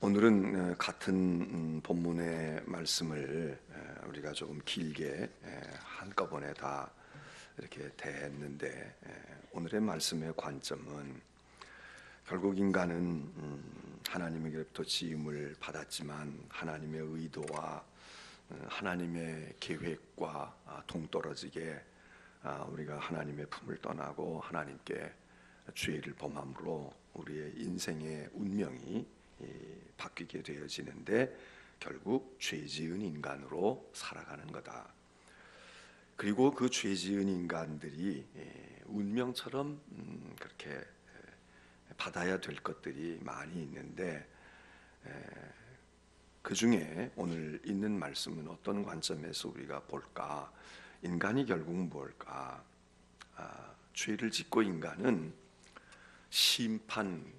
오늘은 같은 본문의 말씀을 우리가 조금 길게 한꺼번에 다 이렇게 대했는데, 오늘의 말씀의 관점은 결국 인간은 하나님에게로부터 지음을 받았지만 하나님의 의도와 하나님의 계획과 동떨어지게 우리가 하나님의 품을 떠나고 하나님께 죄를 범함으로 우리의 인생의 운명이 바뀌게 되어지는데, 결국 죄지은 인간으로 살아가는 거다. 그리고 그 죄지은 인간들이 운명처럼 그렇게 받아야 될 것들이 많이 있는데, 그 중에 오늘 있는 말씀은 어떤 관점에서 우리가 볼까? 인간이 결국 뭘까? 죄를 짓고 인간은 심판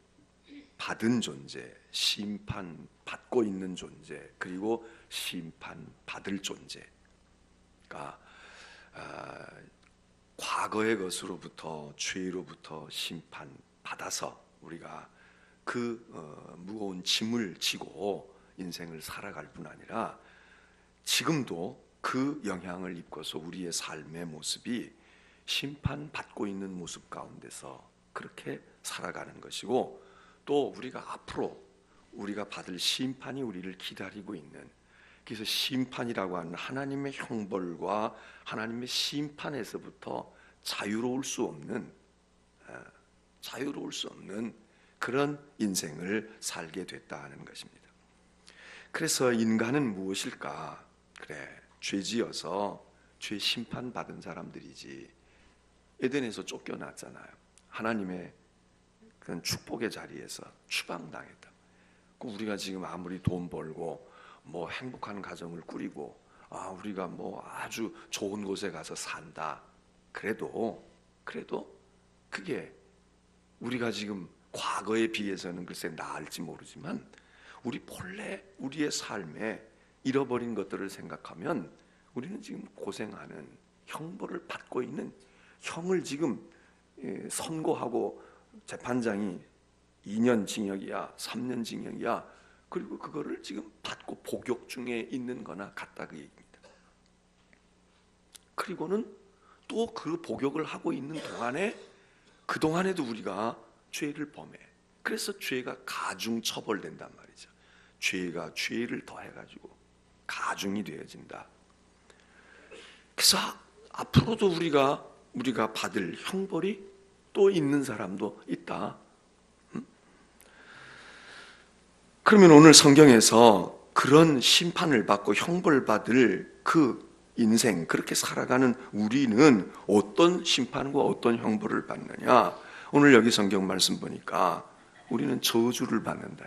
받은 존재, 심판 받고 있는 존재, 그리고 심판 받을 존재가 과거의 것으로부터, 죄로부터 심판 받아서 우리가 그 무거운 짐을 지고 인생을 살아갈 뿐 아니라 지금도 그 영향을 입고서 우리의 삶의 모습이 심판받고 있는 모습 가운데서 그렇게 살아가는 것이고, 또 우리가 앞으로 우리가 받을 심판이 우리를 기다리고 있는, 그래서 심판이라고 하는 하나님의 형벌과 하나님의 심판에서부터 자유로울 수 없는 그런 인생을 살게 됐다 하는 것입니다. 그래서 인간은 무엇일까? 그래, 죄지어서 죄 심판받은 사람들이지. 에덴에서 쫓겨났잖아요. 하나님의 그런 축복의 자리에서 추방당했다. 우리가 지금 아무리 돈 벌고 뭐 행복한 가정을 꾸리고 우리가 뭐 아주 좋은 곳에 가서 산다, 그래도 그게 우리가 지금 과거에 비해서는 글쎄 나을지 모르지만 우리 본래 우리의 삶에 잃어버린 것들을 생각하면 우리는 지금 고생하는, 형벌을 받고 있는, 형을 지금 선고하고 재판장이 2년 징역이야 3년 징역이야, 그리고 그거를 지금 받고 복역 중에 있는 거나 같다, 그 얘기입니다. 그리고는 또 그 복역을 하고 있는 동안에, 그 동안에도 우리가 죄를 범해. 그래서 죄가 가중 처벌된단 말이죠. 죄가 죄를 더해가지고 가중이 되어진다. 그래서 앞으로도 우리가 받을 형벌이 또 있는 사람도 있다. 그러면 오늘 성경에서 그런 심판을 받고 형벌받을 그 인생, 그렇게 살아가는 우리는 어떤 심판과 어떤 형벌을 받느냐? 오늘 여기 성경 말씀 보니까 우리는 저주를 받는다.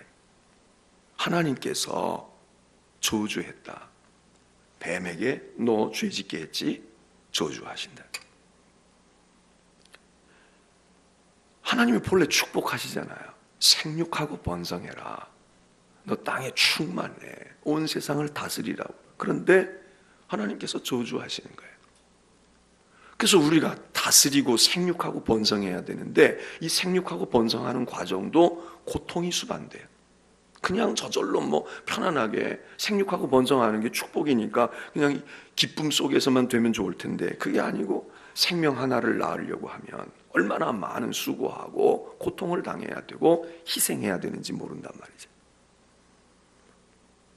하나님께서 저주했다. 뱀에게 너 죄짓게 했지? 저주하신다. 하나님이 본래 축복하시잖아요. 생육하고 번성해라. 너 땅에 충만해. 온 세상을 다스리라고. 그런데 하나님께서 저주하시는 거예요. 그래서 우리가 다스리고 생육하고 번성해야 되는데, 이 생육하고 번성하는 과정도 고통이 수반돼요. 그냥 저절로 뭐 편안하게 생육하고 번성하는 게 축복이니까 그냥 기쁨 속에서만 되면 좋을 텐데, 그게 아니고 생명 하나를 낳으려고 하면 얼마나 많은 수고하고 고통을 당해야 되고 희생해야 되는지 모른단 말이죠.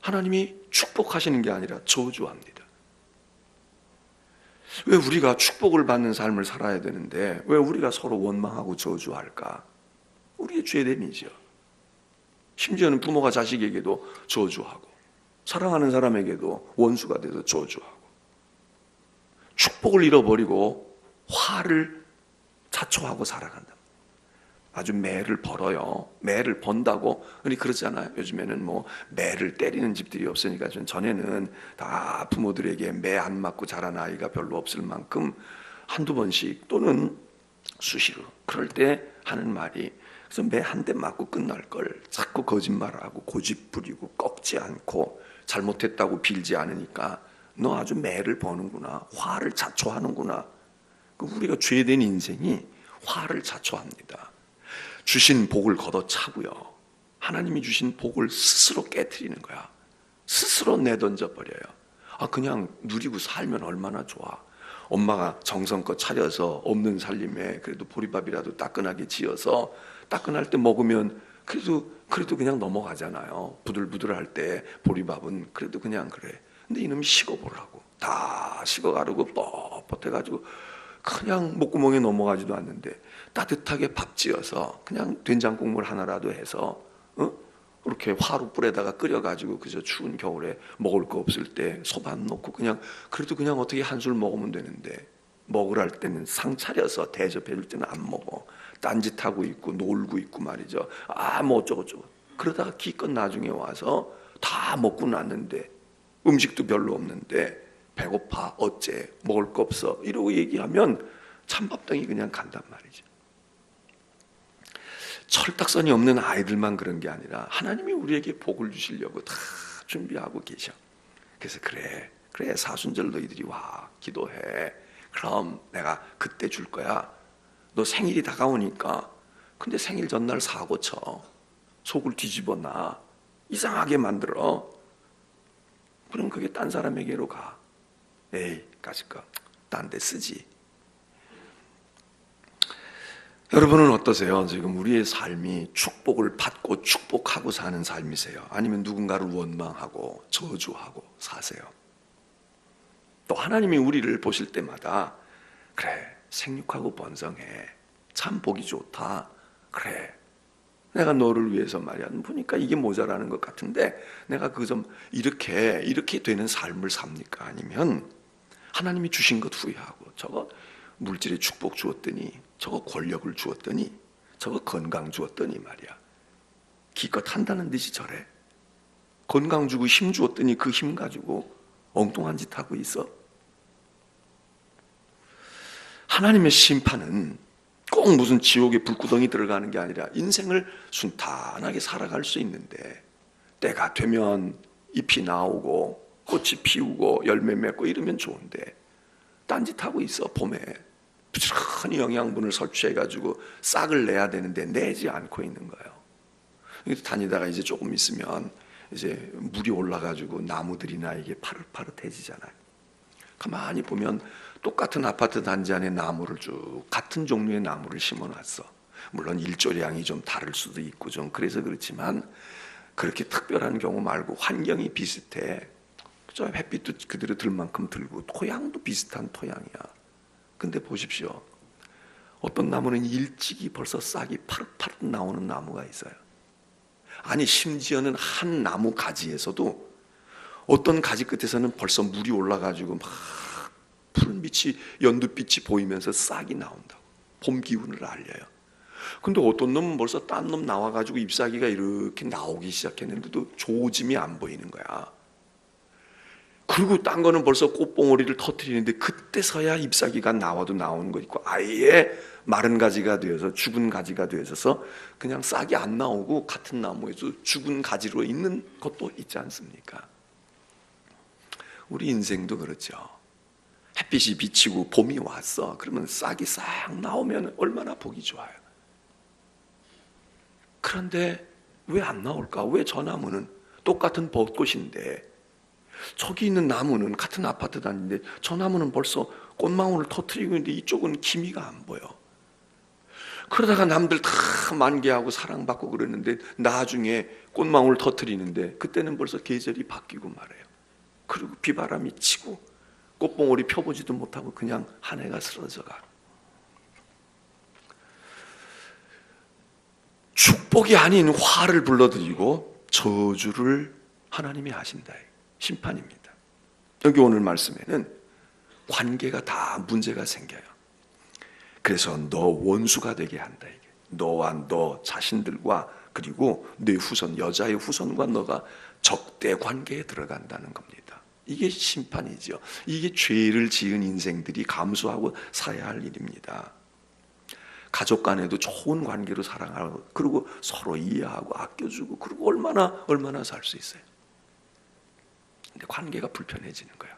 하나님이 축복하시는 게 아니라 저주합니다. 왜 우리가 축복을 받는 삶을 살아야 되는데 왜 우리가 서로 원망하고 저주할까? 우리의 죄됨이죠. 심지어는 부모가 자식에게도 저주하고, 사랑하는 사람에게도 원수가 돼서 저주하고, 축복을 잃어버리고 화를 자초하고 살아간다. 아주 매를 벌어요. 매를 번다고 우리 그러잖아요. 요즘에는 뭐 매를 때리는 집들이 없으니까, 전에는 다 부모들에게 매 안 맞고 자란 아이가 별로 없을 만큼 한두 번씩 또는 수시로 그럴 때 하는 말이, 그래서 매 한 대 맞고 끝날 걸 자꾸 거짓말하고 고집 부리고 꺾지 않고 잘못했다고 빌지 않으니까 너 아주 매를 버는구나, 화를 자초하는구나. 우리가 죄된 인생이 화를 자초합니다. 주신 복을 걷어차고요. 하나님이 주신 복을 스스로 깨트리는 거야. 스스로 내던져 버려요. 그냥 누리고 살면 얼마나 좋아. 엄마가 정성껏 차려서 없는 살림에 그래도 보리밥이라도 따끈하게 지어서 따끈할 때 먹으면 그래도 그냥 넘어가잖아요. 부들부들할 때 보리밥은 그래도 그냥 그래. 근데 이놈이 식어보라고 다 식어가지고 뻣뻣해가지고 그냥 목구멍에 넘어가지도 않는데, 따뜻하게 밥 지어서 그냥 된장국물 하나라도 해서 이렇게 화로 불에다가 끓여가지고 그저 추운 겨울에 먹을 거 없을 때 소밥 넣고 그냥 그래도 그냥 어떻게 한술 먹으면 되는데, 먹으라 할 때는 상 차려서 대접해 줄 때는 안 먹어. 딴짓하고 있고 놀고 있고 말이죠. 뭐 어쩌고저쩌고 그러다가 기껏 나중에 와서 다 먹고 났는데 음식도 별로 없는데 배고파 어째 먹을 거 없어 이러고 얘기하면 찬밥덩이 그냥 간단 말이죠. 철딱선이 없는 아이들만 그런 게 아니라 하나님이 우리에게 복을 주시려고 다 준비하고 계셔. 그래서 그래 사순절 너희들이 와 기도해. 그럼 내가 그때 줄 거야. 너 생일이 다가오니까. 근데 생일 전날 사고 쳐. 속을 뒤집어 놔. 이상하게 만들어. 그럼 그게 딴 사람에게로 가. 에이 가질까 딴 데 쓰지. 여러분은 어떠세요? 지금 우리의 삶이 축복을 받고 축복하고 사는 삶이세요? 아니면 누군가를 원망하고 저주하고 사세요? 또 하나님이 우리를 보실 때마다 그래 생육하고 번성해 참 보기 좋다. 그래 내가 너를 위해서 말이야 보니까 이게 모자라는 것 같은데 내가 그 좀 이렇게 되는 삶을 삽니까? 아니면 하나님이 주신 것 후회하고 저거 물질의 축복 주었더니 저거 권력을 주었더니 저거 건강 주었더니 말이야 기껏 한다는 듯이 저래. 건강 주고 힘 주었더니 그 힘 가지고 엉뚱한 짓 하고 있어. 하나님의 심판은 꼭 무슨 지옥의 불구덩이 들어가는 게 아니라 인생을 순탄하게 살아갈 수 있는데, 때가 되면 잎이 나오고 꽃이 피우고 열매 맺고 이러면 좋은데 딴짓하고 있어. 봄에 부지런히 영양분을 섭취해가지고 싹을 내야 되는데 내지 않고 있는 거예요. 다니다가 이제 조금 있으면 이제 물이 올라가지고 나무들이나 이게 파릇파릇해지잖아요. 가만히 보면 똑같은 아파트 단지 안에 나무를 쭉 같은 종류의 나무를 심어놨어. 물론 일조량이 좀 다를 수도 있고 좀 그래서 그렇지만 그렇게 특별한 경우 말고 환경이 비슷해. 저 햇빛도 그대로 들 만큼 들고 토양도 비슷한 토양이야. 근데 보십시오. 어떤 나무는 일찍이 벌써 싹이 파릇파릇 나오는 나무가 있어요. 아니 심지어는 한 나무 가지에서도 어떤 가지 끝에서는 벌써 물이 올라가지고 막 푸른 빛이 연두빛이 보이면서 싹이 나온다고. 봄 기운을 알려요. 근데 어떤 놈은 벌써 딴 놈 나와가지고 잎사귀가 이렇게 나오기 시작했는데도 조짐이 안 보이는 거야. 그리고 딴 거는 벌써 꽃봉오리를 터뜨리는데 그때서야 잎사귀가 나와도 나오는 거 있고, 아예 마른 가지가 되어서 죽은 가지가 되어서 그냥 싹이 안 나오고 같은 나무에서 죽은 가지로 있는 것도 있지 않습니까? 우리 인생도 그렇죠. 햇빛이 비치고 봄이 왔어. 그러면 싹이 싹 나오면 얼마나 보기 좋아요. 그런데 왜 안 나올까? 왜 저 나무는 똑같은 벚꽃인데 저기 있는 나무는 같은 아파트 단지인데 저 나무는 벌써 꽃망울을 터뜨리고 있는데 이쪽은 기미가 안 보여. 그러다가 남들 다 만개하고 사랑받고 그러는데 나중에 꽃망울 터뜨리는데 그때는 벌써 계절이 바뀌고 말해요. 그리고 비바람이 치고 꽃봉오리 펴보지도 못하고 그냥 한 해가 쓰러져가. 축복이 아닌 화를 불러들이고 저주를 하나님이 하신다. 심판입니다. 여기 오늘 말씀에는 관계가 다 문제가 생겨요. 그래서 너 원수가 되게 한다. 이게. 너와 너 자신들과 그리고 네 후손, 여자의 후손과 너가 적대 관계에 들어간다는 겁니다. 이게 심판이죠. 이게 죄를 지은 인생들이 감수하고 사야 할 일입니다. 가족 간에도 좋은 관계로 사랑하고 그리고 서로 이해하고 아껴주고 그리고 얼마나 살 수 있어요. 근데 관계가 불편해지는 거야.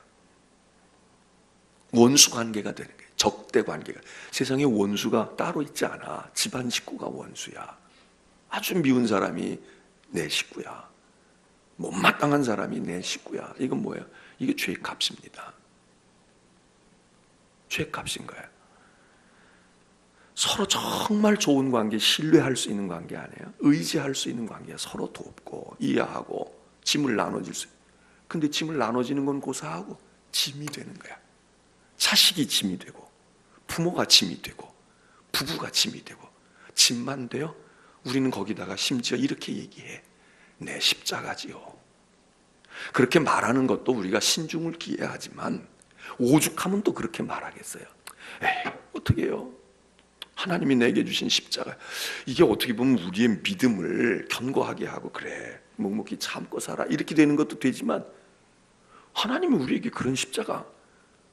원수 관계가 되는 거예요. 적대 관계가. 세상에 원수가 따로 있지 않아. 집안 식구가 원수야. 아주 미운 사람이 내 식구야. 못마땅한 사람이 내 식구야. 이건 뭐예요? 이게 죄의 값입니다. 죄의 값인 거예요. 서로 정말 좋은 관계, 신뢰할 수 있는 관계 아니에요? 의지할 수 있는 관계야. 서로 돕고 이해하고 짐을 나눠줄 수 있어요. 근데 짐을 나눠지는 건 고사하고 짐이 되는 거야. 자식이 짐이 되고 부모가 짐이 되고 부부가 짐이 되고 짐만 돼요? 우리는 거기다가 심지어 이렇게 얘기해. 내 십자가지요. 그렇게 말하는 것도 우리가 신중을 기해야 하지만 오죽하면 또 그렇게 말하겠어요. 에이, 어떻게 해요? 하나님이 내게 주신 십자가, 이게 어떻게 보면 우리의 믿음을 견고하게 하고, 그래 묵묵히 참고 살아, 이렇게 되는 것도 되지만 하나님이 우리에게 그런 십자가,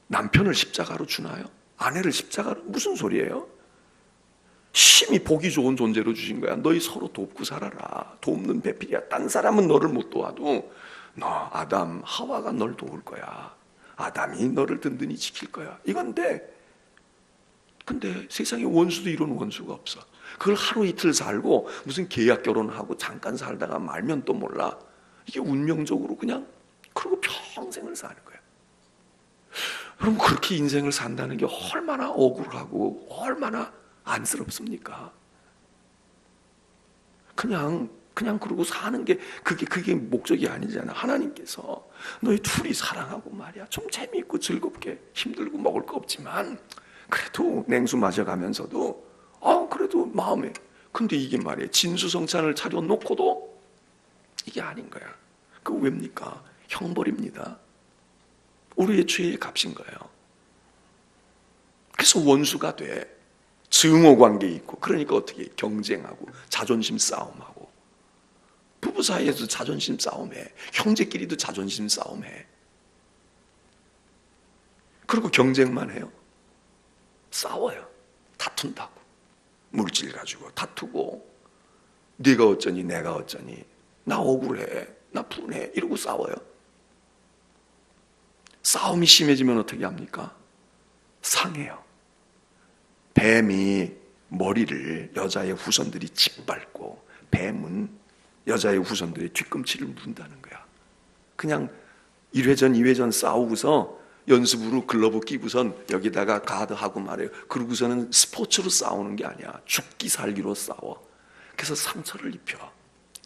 남편을 십자가로 주나요? 아내를 십자가로? 무슨 소리예요? 심히 보기 좋은 존재로 주신 거야. 너희 서로 돕고 살아라. 돕는 배필이야. 딴 사람은 너를 못 도와도 너 아담 하와가 널 도울 거야. 아담이 너를 든든히 지킬 거야. 이건데, 근데 세상에 원수도 이런 원수가 없어. 그걸 하루 이틀 살고 무슨 계약 결혼하고 잠깐 살다가 말면 또 몰라. 이게 운명적으로 그냥 그러고 평생을 사는 거야. 여러분, 그렇게 인생을 산다는 게 얼마나 억울하고 얼마나 안쓰럽습니까? 그냥 그러고 사는 게 그게 목적이 아니잖아. 하나님께서 너희 둘이 사랑하고 말이야, 좀 재미있고 즐겁게, 힘들고 먹을 거 없지만 그래도 냉수 마셔가면서도 그래도 마음에, 근데 이게 말이야, 진수성찬을 차려놓고도 이게 아닌 거야. 그거 왜입니까? 형벌입니다. 우리의 죄의 값인 거예요. 그래서 원수가 돼. 증오관계 있고, 그러니까 어떻게 경쟁하고 자존심 싸움하고, 부부 사이에서 자존심 싸움해, 형제끼리도 자존심 싸움해. 그리고 경쟁만 해요. 싸워요. 다툰다고. 물질 가지고 다투고, 네가 어쩌니 내가 어쩌니, 나 억울해, 나 분해, 이러고 싸워요. 싸움이 심해지면 어떻게 합니까? 상해요. 뱀이 머리를 여자의 후손들이 짓밟고, 뱀은 여자의 후손들의 뒤꿈치를 문다는 거야. 그냥 1회전 2회전 싸우고서 연습으로 글러브 끼고선 여기다가 가드하고 말해요. 그러고서는 스포츠로 싸우는 게 아니야. 죽기 살기로 싸워. 그래서 상처를 입혀.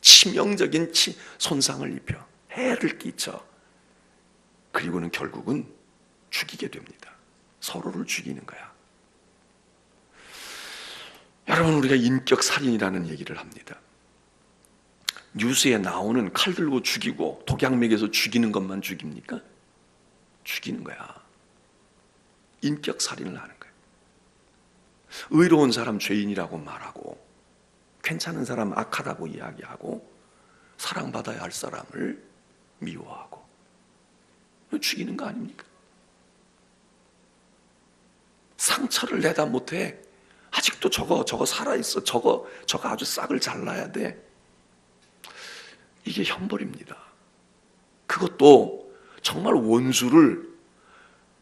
치명적인 손상을 입혀. 해를 끼쳐. 그리고는 결국은 죽이게 됩니다. 서로를 죽이는 거야. 여러분, 우리가 인격살인이라는 얘기를 합니다. 뉴스에 나오는 칼 들고 죽이고 독약 먹여서 죽이는 것만 죽입니까? 죽이는 거야. 인격살인을 하는 거야. 의로운 사람 죄인이라고 말하고, 괜찮은 사람 악하다고 이야기하고, 사랑받아야 할 사람을 미워하고, 죽이는 거 아닙니까? 상처를 내다 못해. 아직도 저거 살아있어. 저거 아주 싹을 잘라야 돼. 이게 형벌입니다. 그것도 정말 원수를,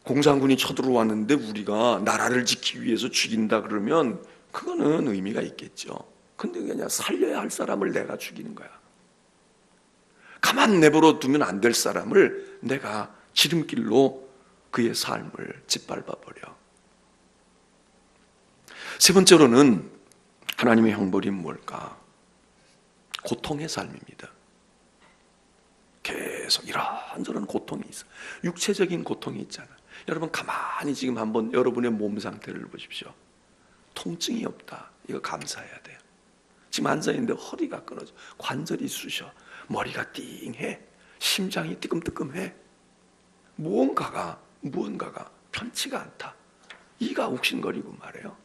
공산군이 쳐들어왔는데 우리가 나라를 지키기 위해서 죽인다 그러면 그거는 의미가 있겠죠. 근데 그냥 살려야 할 사람을 내가 죽이는 거야. 가만 내버려 두면 안 될 사람을 내가 지름길로 그의 삶을 짓밟아 버려. 세 번째로는 하나님의 형벌이 뭘까? 고통의 삶입니다. 계속 이런저런 고통이 있어. 육체적인 고통이 있잖아. 여러분, 가만히 지금 한번 여러분의 몸 상태를 보십시오. 통증이 없다. 이거 감사해야 돼요. 지금 앉아있는데 허리가 끊어져, 관절이 쑤셔, 머리가 띵해, 심장이 뜨끔뜨끔해. 무언가가 편치가 않다. 이가 욱신거리고 말해요.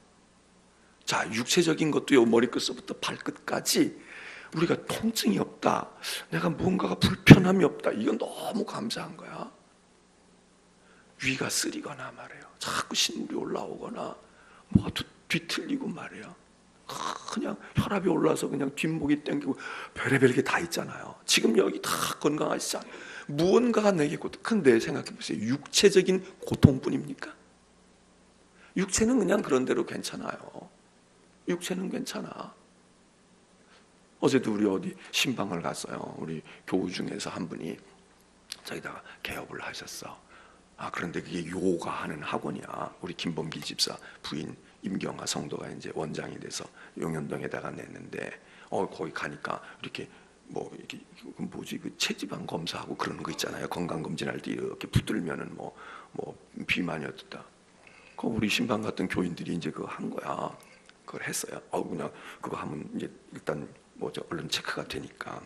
자, 육체적인 것도요, 머리끝부터 발끝까지 우리가 통증이 없다, 내가 무언가가 불편함이 없다, 이건 너무 감사한 거야. 위가 쓰리거나 말해요, 자꾸 신물이 올라오거나 뭐가 뒤틀리고 말해요, 그냥 혈압이 올라서 그냥 뒷목이 땡기고 별의별 게 다 있잖아요. 지금 여기 다 건강하시잖아요. 무언가가 내게 고통. 근데 생각해 보세요. 육체적인 고통뿐입니까? 육체는 그냥 그런 대로 괜찮아요. 육체는 괜찮아. 어제도 우리 어디 신방을 갔어요. 우리 교우 중에서 한 분이 저기다가 개업을 하셨어. 그런데 그게 요가하는 학원이야. 우리 김범기 집사 부인 임경아 성도가 이제 원장이 돼서 용현동에다가 냈는데 거기 가니까 이렇게 이렇게 뭐지 그 체지방 검사하고 그런 거 있잖아요. 건강 검진할 때 이렇게 붙들면은 뭐 비만이었다. 그 우리 신방 같은 교인들이 이제 그거 한 거야. 그걸 했어요. 그냥 그거 하면 이제 일단 얼른 체크가 되니까.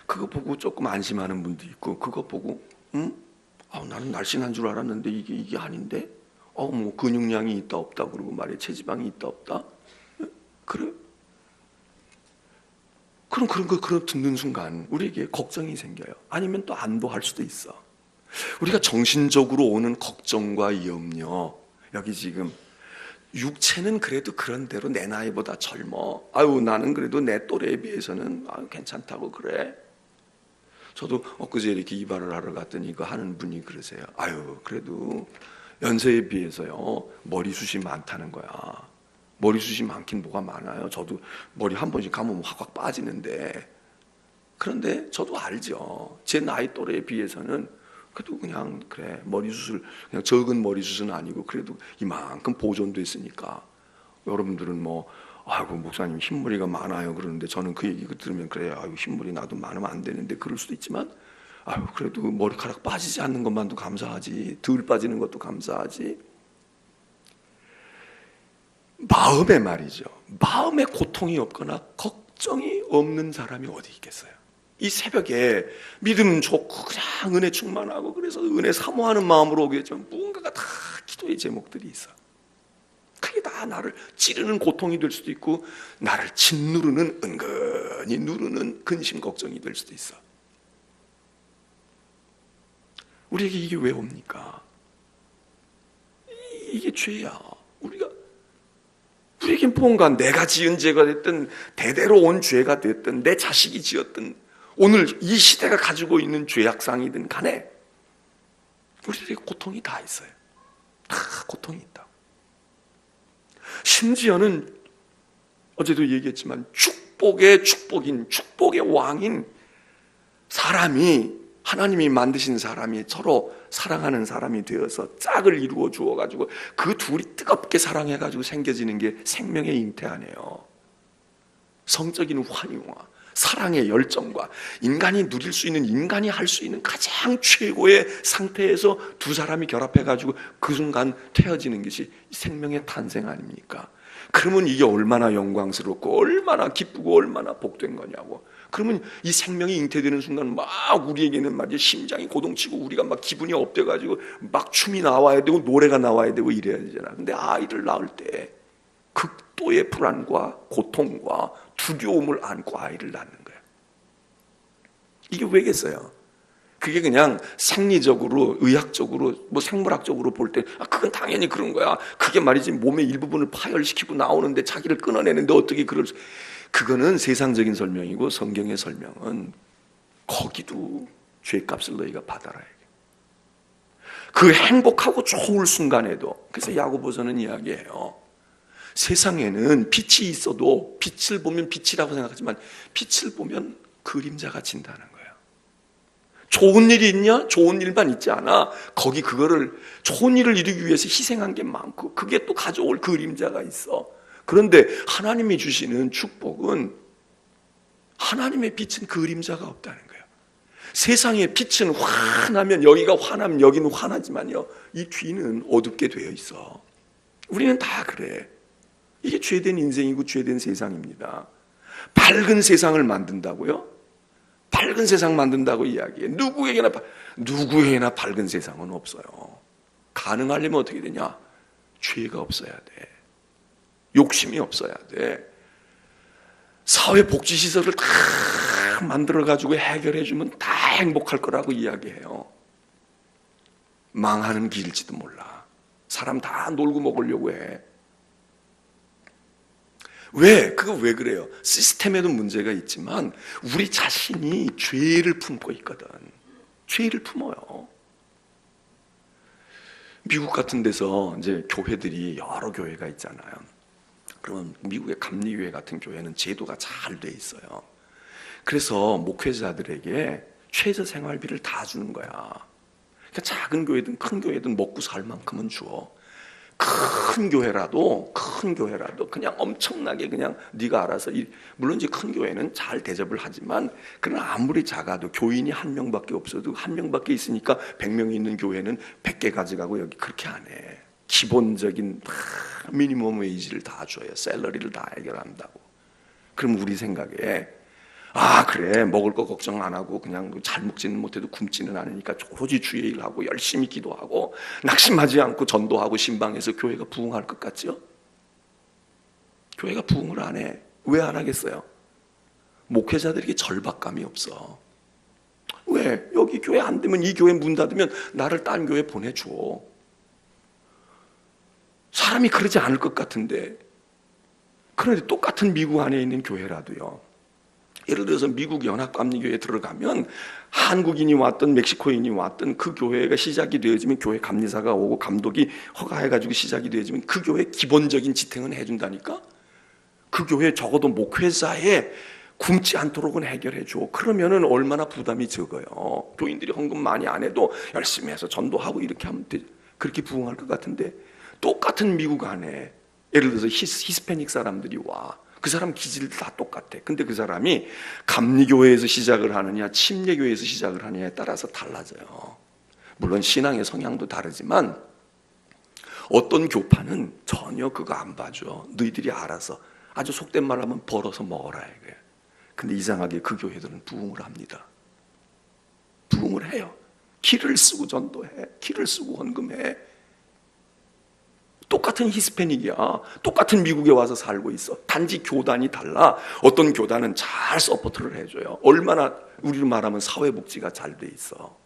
그거 보고 조금 안심하는 분도 있고, 그거 보고 나는 날씬한 줄 알았는데 이게 아닌데? 근육량이 있다 없다 그러고 말이야. 체지방이 있다 없다? 그래? 그럼 듣는 순간 우리에게 걱정이 생겨요. 아니면 또 안도할 수도 있어. 우리가 정신적으로 오는 걱정과 염려, 여기 지금 육체는 그래도 그런 대로 내 나이보다 젊어. 나는 그래도 내 또래에 비해서는 괜찮다고 그래. 저도 엊그제 이렇게 이발을 하러 갔더니 그 하는 분이 그러세요. 그래도 연세에 비해서요 머리숱이 많다는 거야. 머리숱이 많긴 뭐가 많아요. 저도 머리 한 번씩 감으면 확 빠지는데, 그런데 저도 알죠. 제 나이 또래에 비해서는 그래도 그냥 그래, 머리숱을 그냥 적은 머리숱은 아니고 그래도 이만큼 보존됐으니까. 여러분들은 목사님 흰머리가 많아요 그러는데, 저는 그 얘기 들으면 그래, 흰머리 나도 많으면 안 되는데 그럴 수도 있지만, 그래도 머리카락 빠지지 않는 것만도 감사하지, 덜 빠지는 것도 감사하지. 마음에 말이죠. 마음에 고통이 없거나 걱정이 없는 사람이 어디 있겠어요? 이 새벽에 믿음 좋고 그냥 은혜 충만하고 그래서 은혜 사모하는 마음으로 오겠지만 무언가가 다 기도의 제목들이 있어. 그게 다 나를 찌르는 고통이 될 수도 있고, 나를 짓누르는, 은근히 누르는 근심 걱정이 될 수도 있어. 우리에게 이게 왜 옵니까? 이게 죄야. 우리에게 뭔가 내가 지은 죄가 됐든 대대로 온 죄가 됐든 내 자식이 지었든 오늘 이 시대가 가지고 있는 죄악상이든 간에 우리에게 고통이 다 있어요. 다 고통이 있다. 심지어는 어제도 얘기했지만 축복의 축복인, 축복의 왕인 사람이, 하나님이 만드신 사람이 서로 사랑하는 사람이 되어서 짝을 이루어 주어가지고 그 둘이 뜨겁게 사랑해가지고 생겨지는 게 생명의 잉태하네요. 성적인 환희와 사랑의 열정과 인간이 누릴 수 있는, 인간이 할 수 있는 가장 최고의 상태에서 두 사람이 결합해가지고 그 순간 태어지는 것이 생명의 탄생 아닙니까? 그러면 이게 얼마나 영광스럽고 얼마나 기쁘고 얼마나 복된 거냐고. 그러면 이 생명이 잉태되는 순간 막 우리에게는 말이야 심장이 고동치고 우리가 막 기분이 업돼가지고 막 춤이 나와야 되고 노래가 나와야 되고 이래야 되잖아. 근데 아이를 낳을 때 극도의 불안과 고통과 두려움을 안고 아이를 낳는 거예요. 이게 왜겠어요? 그게 그냥 생리적으로, 의학적으로, 생물학적으로 볼 때 그건 당연히 그런 거야. 그게 말이지 몸의 일부분을 파열시키고 나오는데 자기를 끊어내는데 어떻게 그럴 수. 그거는 세상적인 설명이고, 성경의 설명은 거기도 죄값을 너희가 받아라. 그 행복하고 좋을 순간에도. 그래서 야고보서는 이야기해요. 세상에는 빛이 있어도 빛을 보면 빛이라고 생각하지만 빛을 보면 그림자가 진다는 거예요. 좋은 일이 있냐? 좋은 일만 있지 않아. 거기 그거를 좋은 일을 이루기 위해서 희생한 게 많고 그게 또 가져올 그림자가 있어. 그런데 하나님이 주시는 축복은, 하나님의 빛은 그림자가 없다는 거예요. 세상의 빛은 환하면, 여기가 환하면 여기는 환하지만요, 이 뒤는 어둡게 되어 있어. 우리는 다 그래. 이게 죄된 인생이고 죄된 세상입니다. 밝은 세상을 만든다고요? 밝은 세상 만든다고 이야기해. 누구에게나 밝은 세상은 없어요. 가능하려면 어떻게 되냐? 죄가 없어야 돼. 욕심이 없어야 돼. 사회복지시설을 다 만들어가지고 해결해주면 다 행복할 거라고 이야기해요. 망하는 길일지도 몰라. 사람 다 놀고 먹으려고 해. 그거 왜 그래요? 시스템에도 문제가 있지만 우리 자신이 죄를 품고 있거든. 죄를 품어요. 미국 같은 데서 이제 교회들이 여러 교회가 있잖아요. 그러면 미국의 감리교회 같은 교회는 제도가 잘 돼 있어요. 그래서 목회자들에게 최저 생활비를 다 주는 거야. 그러니까 작은 교회든 큰 교회든 먹고 살 만큼은 줘. 큰 교회라도 그냥 엄청나게 그냥 네가 알아서 물론 이제 큰 교회는 잘 대접을 하지만 그러나 아무리 작아도 교인이 한 명밖에 없어도 한 명밖에 있으니까 100명이 있는 교회는 100개 가져가고 여기 그렇게 안 해. 기본적인 미니멈 웨이지를 다 줘요. 샐러리를 다 해결한다고. 그럼 우리 생각에 그래 먹을 거 걱정 안 하고 그냥 잘 먹지는 못해도 굶지는 않으니까 오로지 주의 일하고 열심히 기도하고 낙심하지 않고 전도하고 신방해서 교회가 부흥할 것 같죠? 교회가 부흥을 안 해. 왜 안 하겠어요? 목회자들에게 절박감이 없어. 왜? 여기 교회 안 되면 이 교회 문 닫으면 나를 딴 교회 보내줘. 사람이 그러지 않을 것 같은데, 그런데 똑같은 미국 안에 있는 교회라도요, 예를 들어서 미국 연합감리교회에 들어가면 한국인이 왔든 멕시코인이 왔든 그 교회가 시작이 되어지면 교회 감리사가 오고 감독이 허가해가지고 시작이 되어지면 그 교회 기본적인 지탱은 해준다니까. 그 교회 적어도 목회자에 굶지 않도록은 해결해줘. 그러면은 얼마나 부담이 적어요. 교인들이 헌금 많이 안 해도 열심히 해서 전도하고 이렇게 하면 그렇게 부흥할 것 같은데, 똑같은 미국 안에 예를 들어서 히스패닉 사람들이 와. 그 사람 기질도 다 똑같아. 근데 그 사람이 감리교회에서 시작을 하느냐 침례교회에서 시작을 하느냐에 따라서 달라져요. 물론 신앙의 성향도 다르지만 어떤 교파는 전혀 그거 안 봐줘. 너희들이 알아서 아주 속된 말 하면 벌어서 먹어라 이게. 근데 이상하게 그 교회들은 부흥을 합니다. 부흥을 해요. 기를 쓰고 전도해. 기를 쓰고 헌금해. 똑같은 히스패닉이야. 똑같은 미국에 와서 살고 있어. 단지 교단이 달라. 어떤 교단은 잘 서포트를 해줘요. 얼마나 우리로 말하면 사회복지가 잘 돼 있어.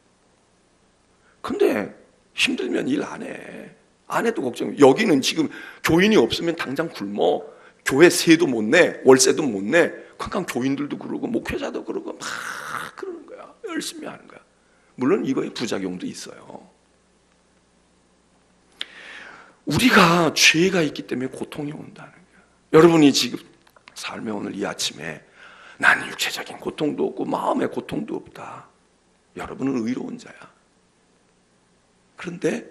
근데 힘들면 일 안 해. 안 해도 걱정해. 여기는 지금 교인이 없으면 당장 굶어. 교회 세도 못 내. 월세도 못 내. 그러니까 교인들도 그러고 목회자도 그러고 막 그러는 거야. 열심히 하는 거야. 물론 이거에 부작용도 있어요. 우리가 죄가 있기 때문에 고통이 온다는 거예요. 여러분이 지금 삶에 오늘 이 아침에 나는 육체적인 고통도 없고 마음의 고통도 없다. 여러분은 의로운 자야. 그런데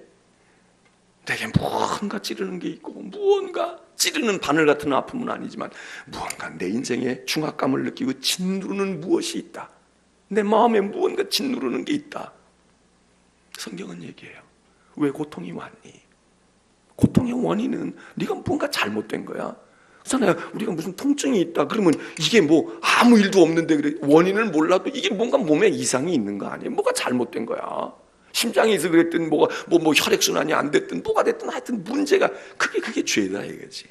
내게 무언가 찌르는 게 있고 무언가 찌르는 바늘 같은 아픔은 아니지만 무언가 내 인생에 중압감을 느끼고 짓누르는 무엇이 있다. 내 마음에 무언가 짓누르는 게 있다. 성경은 얘기해요. 왜 고통이 왔니? 고통의 원인은 네가 뭔가 잘못된 거야. 그렇잖아요. 우리가 무슨 통증이 있다 그러면 이게 뭐 아무 일도 없는데 그래. 원인을 몰라도 이게 뭔가 몸에 이상이 있는 거 아니에요. 뭐가 잘못된 거야. 심장이 있어 그랬든 뭐 혈액순환이 안 됐든 뭐가 됐든 하여튼 문제가 그게 죄다 이거지.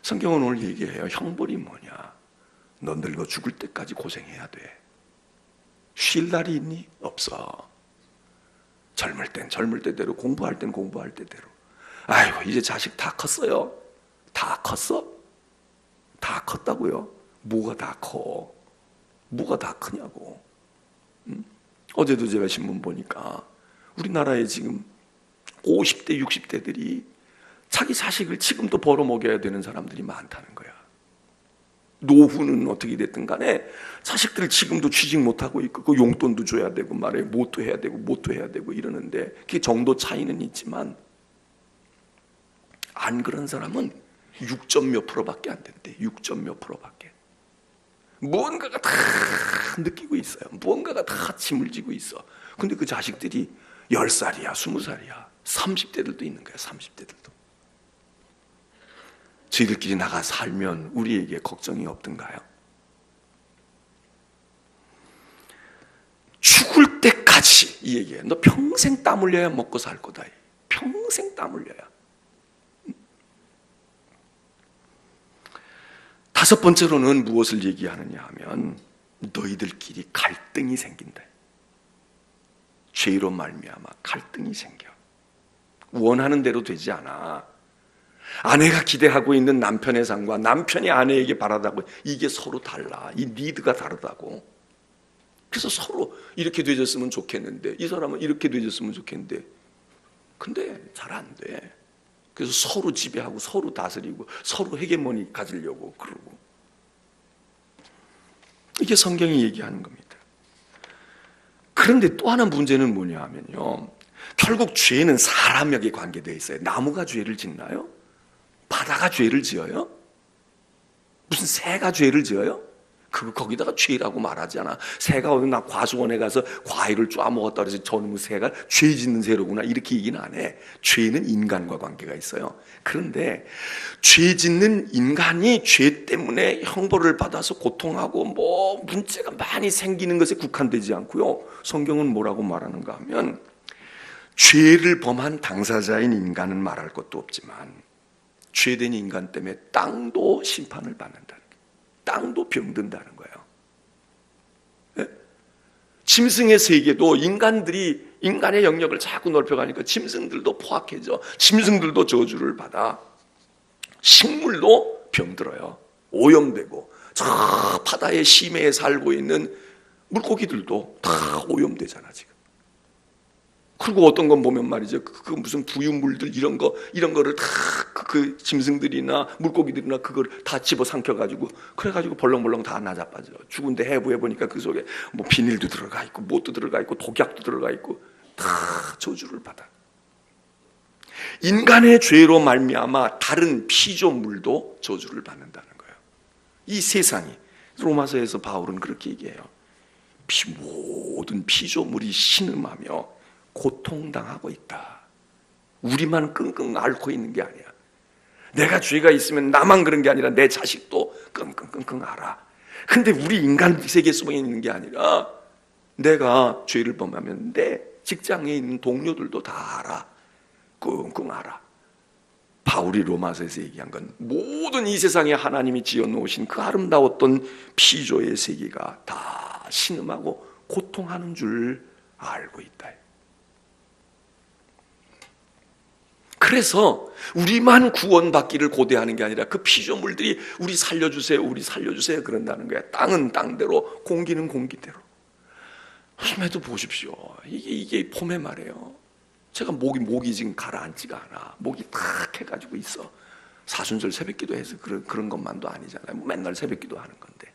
성경은 오늘 얘기해요. 형벌이 뭐냐. 너 늙어 죽을 때까지 고생해야 돼. 쉴 날이 있니? 없어. 젊을 땐 젊을 때대로, 공부할 땐 공부할 때대로. 아이고 이제 자식 다 컸어요. 다 컸어? 다 컸다고요? 뭐가 다 커? 뭐가 다 크냐고. 어제도 제가 신문 보니까 우리나라에 지금 50대 60대들이 자기 자식을 지금도 벌어먹여야 되는 사람들이 많다는 거야. 노후는 어떻게 됐든 간에 자식들 지금도 취직 못하고 있고 그 용돈도 줘야 되고 말이에요. 뭐도 해야 되고 이러는데 그게 정도 차이는 있지만 안 그런 사람은 6점 몇 프로밖에 안 된대. 6점 몇 프로밖에. 무언가가 다 느끼고 있어요. 무언가가 다 짐을 지고 있어. 근데 그 자식들이 10살이야 20살이야 30대들도 있는 거야. 30대들도. 저희들끼리 나가 살면 우리에게 걱정이 없던가요? 죽을 때까지 이 얘기예요. 너 평생 땀 흘려야 먹고 살 거다. 평생 땀 흘려야. 다섯 번째로는 무엇을 얘기하느냐 하면 너희들끼리 갈등이 생긴다. 죄로 말미암아 갈등이 생겨. 원하는 대로 되지 않아. 아내가 기대하고 있는 남편의 삶과 남편이 아내에게 바라다고 이게 서로 달라. 이 니드가 다르다고. 그래서 서로 이렇게 되졌으면 좋겠는데 이 사람은 이렇게 되졌으면 좋겠는데 근데 잘 안 돼. 그래서 서로 지배하고 서로 다스리고 서로 헤게모니 가지려고 그러고. 이게 성경이 얘기하는 겁니다. 그런데 또 하나 문제는 뭐냐 하면요, 결국 죄는 사람에게 관계되어 있어요. 나무가 죄를 짓나요? 바다가 죄를 지어요? 무슨 새가 죄를 지어요? 거기다가 죄라고 말하지 않아. 새가 어디 나 과수원에 가서 과일을 쪼아먹었다 그래서 저놈의 새가 죄 짓는 새로구나 이렇게 얘기는 안 해. 죄는 인간과 관계가 있어요. 그런데 죄 짓는 인간이 죄 때문에 형벌을 받아서 고통하고 뭐 문제가 많이 생기는 것에 국한되지 않고요, 성경은 뭐라고 말하는가 하면 죄를 범한 당사자인 인간은 말할 것도 없지만 죄된 인간 때문에 땅도 심판을 받는다는 거예요. 땅도 병든다는 거예요. 예? 짐승의 세계도 인간의 영역을 자꾸 넓혀가니까 짐승들도 포악해져. 짐승들도 저주를 받아. 식물도 병들어요. 오염되고. 저 바다의 심해에 살고 있는 물고기들도 다 오염되잖아 지금. 그리고 어떤 건 보면 말이죠, 그 무슨 부유물들 이런 거를 다 그 짐승들이나 물고기들이나 그걸 다 집어 삼켜가지고 그래가지고 벌렁벌렁 다 나자빠져. 죽은데 해부해 보니까 그 속에 뭐 비닐도 들어가 있고 뭣도 들어가 있고 독약도 들어가 있고 다 저주를 받아. 인간의 죄로 말미암아 다른 피조물도 저주를 받는다는 거예요. 이 세상이, 로마서에서 바울은 그렇게 얘기해요. 모든 피조물이 신음하며 고통당하고 있다. 우리만 끙끙 앓고 있는 게 아니야. 내가 죄가 있으면 나만 그런 게 아니라 내 자식도 끙끙끙끙 앓아. 근데 우리 인간 세계에 숨어 있는 게 아니라 내가 죄를 범하면 내 직장에 있는 동료들도 다 알아. 끙끙 앓아. 바울이 로마서에서 얘기한 건 모든 이 세상에 하나님이 지어놓으신 그 아름다웠던 피조의 세계가 다 신음하고 고통하는 줄 알고 있다. 그래서 우리만 구원받기를 고대하는 게 아니라 그 피조물들이 우리 살려주세요, 우리 살려주세요 그런다는 거야. 땅은 땅대로, 공기는 공기대로. 봄에도 보십시오. 이게 봄에 말이에요. 제가 목이 지금 가라앉지가 않아. 목이 탁 해가지고 있어. 사순절 새벽기도 해서 그런 것만도 아니잖아요. 뭐 맨날 새벽기도 하는 건데.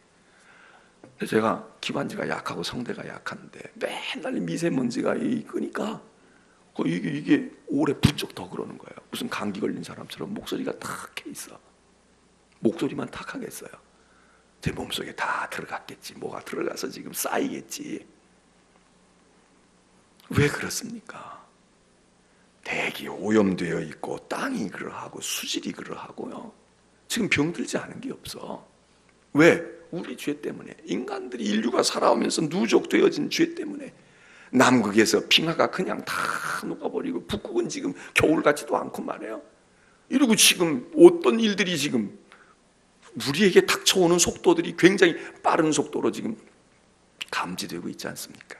근데 제가 기관지가 약하고 성대가 약한데 맨날 미세먼지가 끄니까 이게 오래 부쩍 더 그러는 거예요. 무슨 감기 걸린 사람처럼 목소리가 탁해 있어. 목소리만 탁 하겠어요. 제 몸속에 다 들어갔겠지. 뭐가 들어가서 지금 쌓이겠지. 왜 그렇습니까? 대기 오염되어 있고 땅이 그러하고 수질이 그러하고요. 지금 병들지 않은 게 없어. 왜? 우리 죄 때문에. 인류가 살아오면서 누적되어진 죄 때문에. 남극에서 빙하가 그냥 다 녹아버리고 북극은 지금 겨울 같지도 않고 말이에요. 이러고 지금 어떤 일들이 지금 우리에게 닥쳐오는 속도들이 굉장히 빠른 속도로 지금 감지되고 있지 않습니까?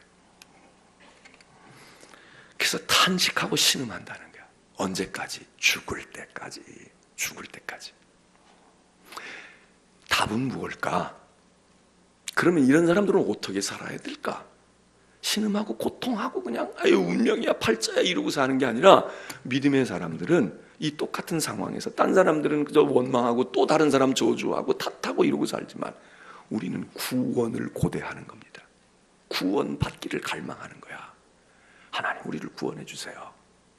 그래서 탄식하고 신음한다는 거야. 언제까지? 죽을 때까지. 답은 무엇일까? 그러면 이런 사람들은 어떻게 살아야 될까? 신음하고 고통하고 그냥 아유 운명이야 팔자야 이러고 사는 게 아니라, 믿음의 사람들은 이 똑같은 상황에서 딴 사람들은 그저 원망하고 또 다른 사람 저주하고 탓하고 이러고 살지만 우리는 구원을 고대하는 겁니다. 구원 받기를 갈망하는 거야. 하나님 우리를 구원해 주세요.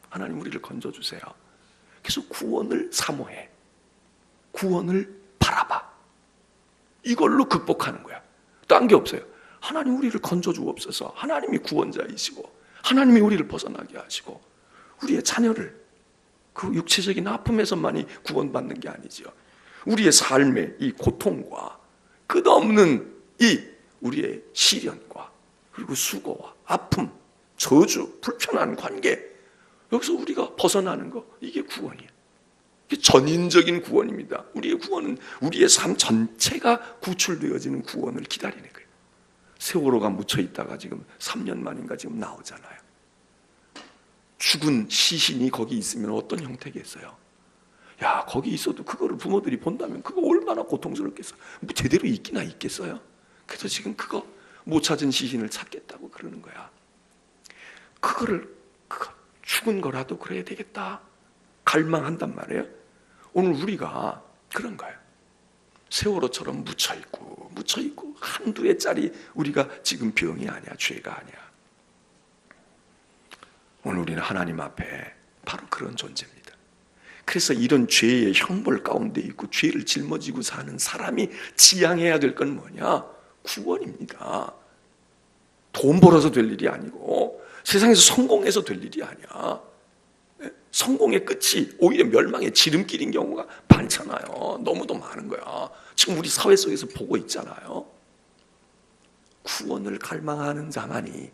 하나님 우리를 건져 주세요. 그래서 구원을 사모해. 구원을 바라봐. 이걸로 극복하는 거야. 딴 게 없어요. 하나님 우리를 건져 주옵소서. 하나님이 구원자이시고 하나님이 우리를 벗어나게 하시고 우리의 자녀를 그 육체적인 아픔에서만이 구원받는 게 아니죠. 우리의 삶의 이 고통과 끝없는 이 우리의 시련과 그리고 수고와 아픔, 저주, 불편한 관계, 여기서 우리가 벗어나는 거, 이게 구원이에요. 이게 전인적인 구원입니다. 우리의 구원은 우리의 삶 전체가 구출되어지는 구원을 기다리는 거예요. 세월호가 묻혀있다가 지금 3년 만인가 지금 나오잖아요. 죽은 시신이 거기 있으면 어떤 형태겠어요? 야, 거기 있어도 그거를 부모들이 본다면 그거 얼마나 고통스럽겠어. 뭐 제대로 있기나 있겠어요? 그래서 지금 그거 못 찾은 시신을 찾겠다고 그러는 거야. 그거 죽은 거라도 그래야 되겠다. 갈망한단 말이에요. 오늘 우리가 그런 거예요. 세월호처럼 묻혀있고 한두 해짜리 우리가 지금 병이 아니야, 죄가 아니야. 오늘 우리는 하나님 앞에 바로 그런 존재입니다. 그래서 이런 죄의 형벌 가운데 있고 죄를 짊어지고 사는 사람이 지향해야 될 건 뭐냐? 구원입니다. 돈 벌어서 될 일이 아니고 세상에서 성공해서 될 일이 아니야. 성공의 끝이 오히려 멸망의 지름길인 경우가 많잖아요. 너무도 많은 거야. 지금 우리 사회 속에서 보고 있잖아요. 구원을 갈망하는 자만이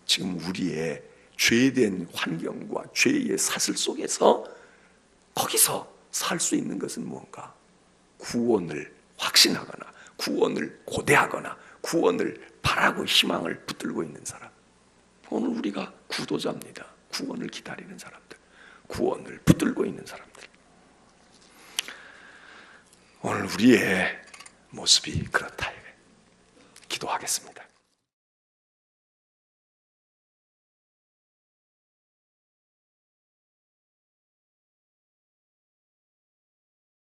지금 우리의 죄된 환경과 죄의 사슬 속에서 거기서 살 수 있는 것은 뭔가? 구원을 확신하거나 구원을 고대하거나 구원을 바라고 희망을 붙들고 있는 사람. 오늘 우리가 구도자입니다. 구원을 기다리는 사람들, 구원을 붙들고 있는 사람들. 오늘 우리의 모습이 그렇다. 기도하겠습니다.